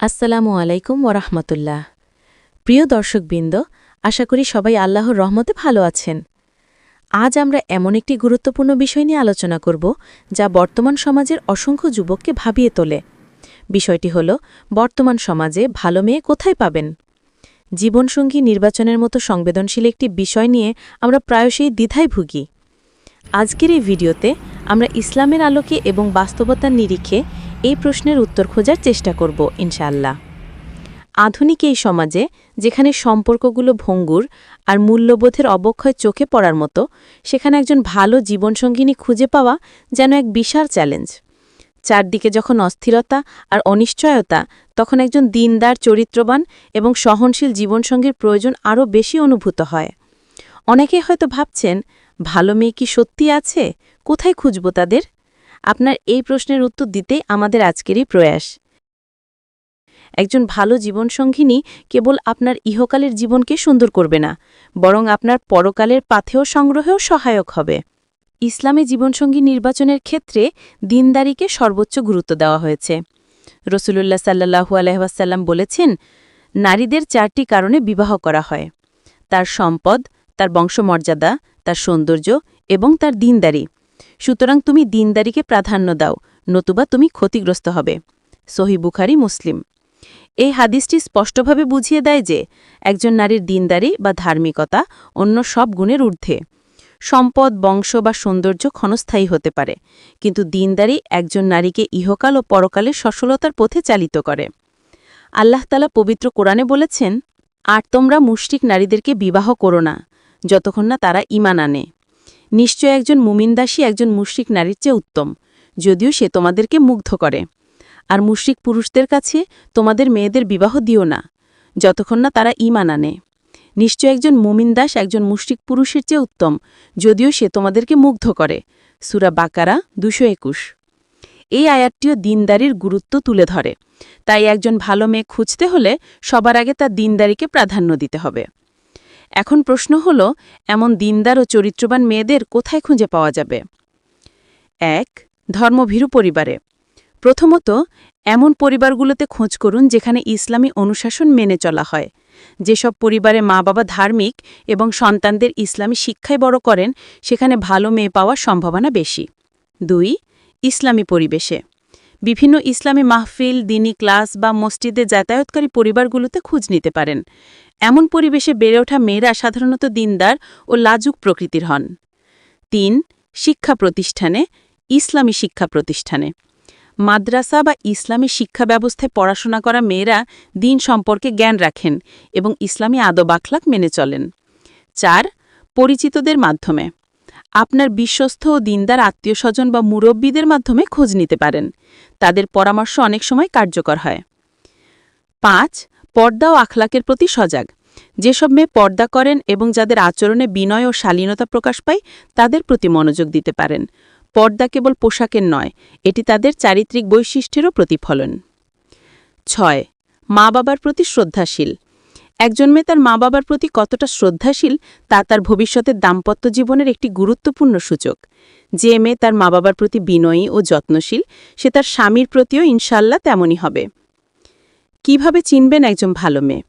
আসসালামু আলাইকুম ওরহমতুল্লাহ। প্রিয় দর্শকবৃন্দ, আশা করি সবাই আল্লাহর রহমতে ভালো আছেন। আজ আমরা এমন একটি গুরুত্বপূর্ণ বিষয় নিয়ে আলোচনা করব যা বর্তমান সমাজের অসংখ্য যুবককে ভাবিয়ে তোলে। বিষয়টি হল বর্তমান সমাজে ভালো মেয়ে কোথায় পাবেন। জীবনসঙ্গী নির্বাচনের মতো সংবেদনশীল একটি বিষয় নিয়ে আমরা প্রায়শই দ্বিধায় ভুগি। আজকের এই ভিডিওতে আমরা ইসলামের আলোকে এবং বাস্তবতার নিরিখে এই প্রশ্নের উত্তর খোঁজার চেষ্টা করব ইনশাআল্লাহ। আধুনিক এই সমাজে যেখানে সম্পর্কগুলো ভঙ্গুর আর মূল্যবোধের অবক্ষয় চোখে পড়ার মতো, সেখানে একজন ভালো জীবনসঙ্গিনী খুঁজে পাওয়া যেন এক বিশাল চ্যালেঞ্জ। চারদিকে যখন অস্থিরতা আর অনিশ্চয়তা, তখন একজন দিনদার, চরিত্রবান এবং সহনশীল জীবনসঙ্গীর প্রয়োজন আরও বেশি অনুভূত হয়। অনেকেই হয়তো ভাবছেন, ভালো মেয়ে কি সত্যি আছে? কোথায় খুঁজব তাদের? আপনার এই প্রশ্নের উত্তর দিতেই আমাদের আজকেরই প্রয়াস। একজন ভালো জীবনসঙ্গিনী কেবল আপনার ইহকালের জীবনকে সুন্দর করবে না, বরং আপনার পরকালের পাথেয় সংগ্রহেও সহায়ক হবে। ইসলামে জীবনসঙ্গী নির্বাচনের ক্ষেত্রে দিনদারিকে সর্বোচ্চ গুরুত্ব দেওয়া হয়েছে। রসুলুল্লাহ সাল্লাহু আলাইহি বলেছেন, নারীদের 4টি কারণে বিবাহ করা হয়: তার সম্পদ, তার বংশমর্যাদা, তার সৌন্দর্য এবং তার দিনদারি। সুতরাং তুমি দিনদারিকে প্রাধান্য দাও, নতুবা তুমি ক্ষতিগ্রস্ত হবে। সহিহ বুখারী, মুসলিম। এই হাদিসটি স্পষ্টভাবে বুঝিয়ে দেয় যে একজন নারীর দিনদারি বা ধার্মিকতা অন্য সব গুণের ঊর্ধ্বে। সম্পদ, বংশ বা সৌন্দর্য ক্ষণস্থায়ী হতে পারে, কিন্তু দিনদারি একজন নারীকে ইহকাল ও পরকালের সফলতার পথে চালিত করে। আল্লাহ তাআলা পবিত্র কোরআনে বলেছেন, আর তোমরা মুশরিক নারীদেরকে বিবাহ করো না, যতক্ষণ না তারা ঈমান আনে। নিশ্চয় একজন মুমিন দাসী একজন মুশরিক নারীর চেয়ে উত্তম, যদিও সে তোমাদেরকে মুগ্ধ করে। আর মুশরিক পুরুষদের কাছে তোমাদের মেয়েদের বিবাহ দিও না, যতক্ষণ না তারা ঈমান আনে। নিশ্চয় একজন মুমিন দাস একজন মুশরিক পুরুষের চেয়ে উত্তম, যদিও সে তোমাদেরকে মুগ্ধ করে। সূরা বাকারা 221। এই আয়াতটিও দিনদারির গুরুত্ব তুলে ধরে। তাই একজন ভালো মেয়ে খুঁজতে হলে সবার আগে তার দিনদারিকে প্রাধান্য দিতে হবে। এখন প্রশ্ন হল, এমন দিনদার ও চরিত্রবান মেয়েদের কোথায় খুঁজে পাওয়া যাবে? 1. ধর্মভীরু পরিবারে। প্রথমত, এমন পরিবারগুলোতে খোঁজ করুন যেখানে ইসলামী অনুশাসন মেনে চলা হয়। যেসব পরিবারে মা-বাবা ধার্মিক এবং সন্তানদের ইসলামী শিক্ষায় বড় করেন, সেখানে ভালো মেয়ে পাওয়ার সম্ভাবনা বেশি। 2. ইসলামী পরিবেশে। বিভিন্ন ইসলামী মাহফিল, দিনী ক্লাস বা মসজিদে যাতায়াতকারী পরিবারগুলোতে খোঁজ নিতে পারেন। এমন পরিবেশে বেড়ে ওঠা মেয়েরা সাধারণত দিনদার ও লাজুক প্রকৃতির হন। 3. শিক্ষা প্রতিষ্ঠানে, ইসলামী শিক্ষা প্রতিষ্ঠানে। মাদ্রাসা বা ইসলামী শিক্ষা ব্যবস্থায় পড়াশোনা করা মেয়েরা দিন সম্পর্কে জ্ঞান রাখেন এবং ইসলামী আদব আখলাক মেনে চলেন। 4. পরিচিতদের মাধ্যমে। আপনার বিশ্বস্ত ও দিনদার আত্মীয়স্বজন বা মুরব্বীদের মাধ্যমে খোঁজ নিতে পারেন। তাদের পরামর্শ অনেক সময় কার্যকর হয়। 5. পর্দা ও আখলাকের প্রতি সজাগ। যেসব মেয়ে পর্দা করেন এবং যাদের আচরণে বিনয় ও শালীনতা প্রকাশ পায়, তাদের প্রতি মনোযোগ দিতে পারেন। পর্দা কেবল পোশাকের নয়, এটি তাদের চারিত্রিক বৈশিষ্ট্যেরও প্রতিফলন। 6. মা-বাবার প্রতি শ্রদ্ধাশীল। একজন মেয়ে তার মা-বাবার প্রতি কতটা শ্রদ্ধাশীল তা তার ভবিষ্যতের দাম্পত্য জীবনের একটি গুরুত্বপূর্ণ সূচক। যে মেয়ে তার মা-বাবার প্রতি বিনয়ী ও যত্নশীল, সে তার স্বামীর প্রতিও ইনশাআল্লাহ তেমনই হবে। কিভাবে চিনবেন একজন ভালো মেয়ে?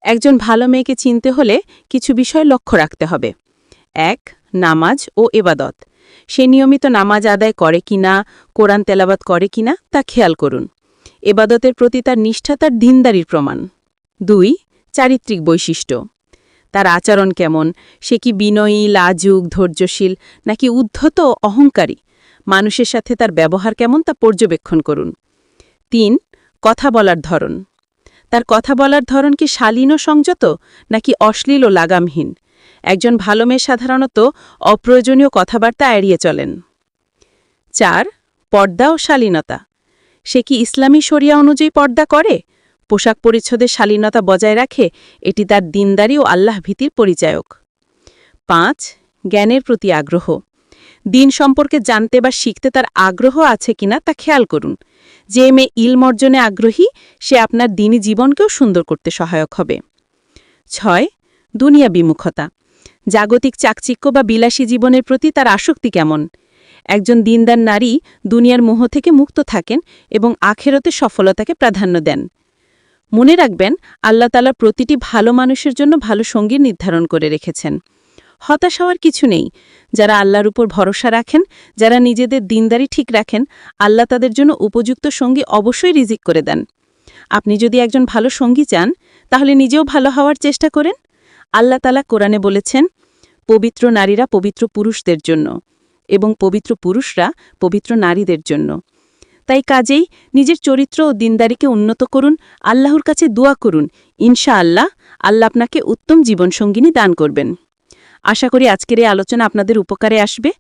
একজন ভালো মেয়েকে চিনতে হলে কিছু বিষয় লক্ষ্য রাখতে হবে। 1. নামাজ ও এবাদত। সে নিয়মিত নামাজ আদায় করে কিনা, কোরআন তেলাওয়াত করে কিনা তা খেয়াল করুন। এবাদতের প্রতি তার নিষ্ঠা তার দিনদারির প্রমাণ। 2. চারিত্রিক বৈশিষ্ট্য। তার আচরণ কেমন? সে কি বিনয়ী, লাজুক, ধৈর্যশীল নাকি উদ্ধত ও অহংকারী? মানুষের সাথে তার ব্যবহার কেমন তা পর্যবেক্ষণ করুন। 3. কথা বলার ধরন। তার কথা বলার ধরন কি শালীন ও সংযত নাকি অশ্লীল ও লাগামহীন? একজন ভালো মেয়ে সাধারণত অপ্রয়োজনীয় কথাবার্তা এড়িয়ে চলেন। 4. পর্দা ও শালীনতা। সে কি ইসলামী শরিয়া অনুযায়ী পর্দা করে? পোশাক পরিচ্ছদের শালীনতা বজায় রাখে, এটি তার দিনদারি ও আল্লাহ ভীতির পরিচায়ক। 5. জ্ঞানের প্রতি আগ্রহ। দিন সম্পর্কে জানতে বা শিখতে তার আগ্রহ আছে কিনা তা খেয়াল করুন। যে মেয়ে ইলম অর্জনে আগ্রহী, সে আপনার দিনী জীবনকেও সুন্দর করতে সহায়ক হবে। 6. দুনিয়া বিমুখতা। জাগতিক চাকচিক্য বা বিলাসী জীবনের প্রতি তার আসক্তি কেমন? একজন দিনদার নারী দুনিয়ার মোহ থেকে মুক্ত থাকেন এবং আখেরাতে সফলতাকে প্রাধান্য দেন। মনে রাখবেন, আল্লাহ তাআলা প্রতিটি ভালো মানুষের জন্য ভালো সঙ্গী নির্ধারণ করে রেখেছেন। হতাশ হওয়ার কিছু নেই। যারা আল্লাহর উপর ভরসা রাখেন, যারা নিজেদের দিনদারি ঠিক রাখেন, আল্লাহ তাদের জন্য উপযুক্ত সঙ্গী অবশ্যই রিজিক করে দেন। আপনি যদি একজন ভালো সঙ্গী চান, তাহলে নিজেও ভালো হওয়ার চেষ্টা করেন। আল্লাহ তাআলা কোরআনে বলেছেন, পবিত্র নারীরা পবিত্র পুরুষদের জন্য এবং পবিত্র পুরুষরা পবিত্র নারীদের জন্য। তাই কাজেই নিজের চরিত্র ও দিনদারিকে উন্নত করুন, আল্লাহর কাছে দোয়া করুন। ইনশাআল্লাহ, আল্লাহ আপনাকে উত্তম জীবনসঙ্গিনী দান করবেন। আশা করি আজকের এই আলোচনা আপনাদের উপকারে আসবে।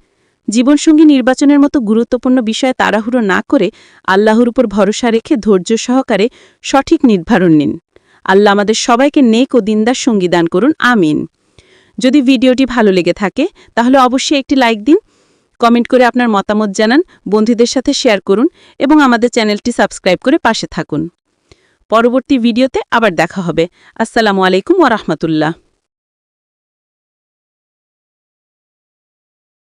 জীবনসঙ্গী নির্বাচনের মতো গুরুত্বপূর্ণ বিষয়ে তাড়াহুড়ো না করে আল্লাহর উপর ভরসা রেখে ধৈর্য সহকারে সঠিক নির্ধারণ নিন। আল্লাহ আমাদের সবাইকে নেক ও দিনদার সঙ্গী দান করুন। আমিন। যদি ভিডিওটি ভালো লেগে থাকে তাহলে অবশ্যই একটি লাইক দিন, কমেন্ট করে আপনার মতামত জানান, বন্ধুদের সাথে শেয়ার করুন এবং আমাদের চ্যানেলটি সাবস্ক্রাইব করে পাশে থাকুন। পরবর্তী ভিডিওতে আবার দেখা হবে। আসসালামু আলাইকুম ওয়া রাহমাতুল্লাহ।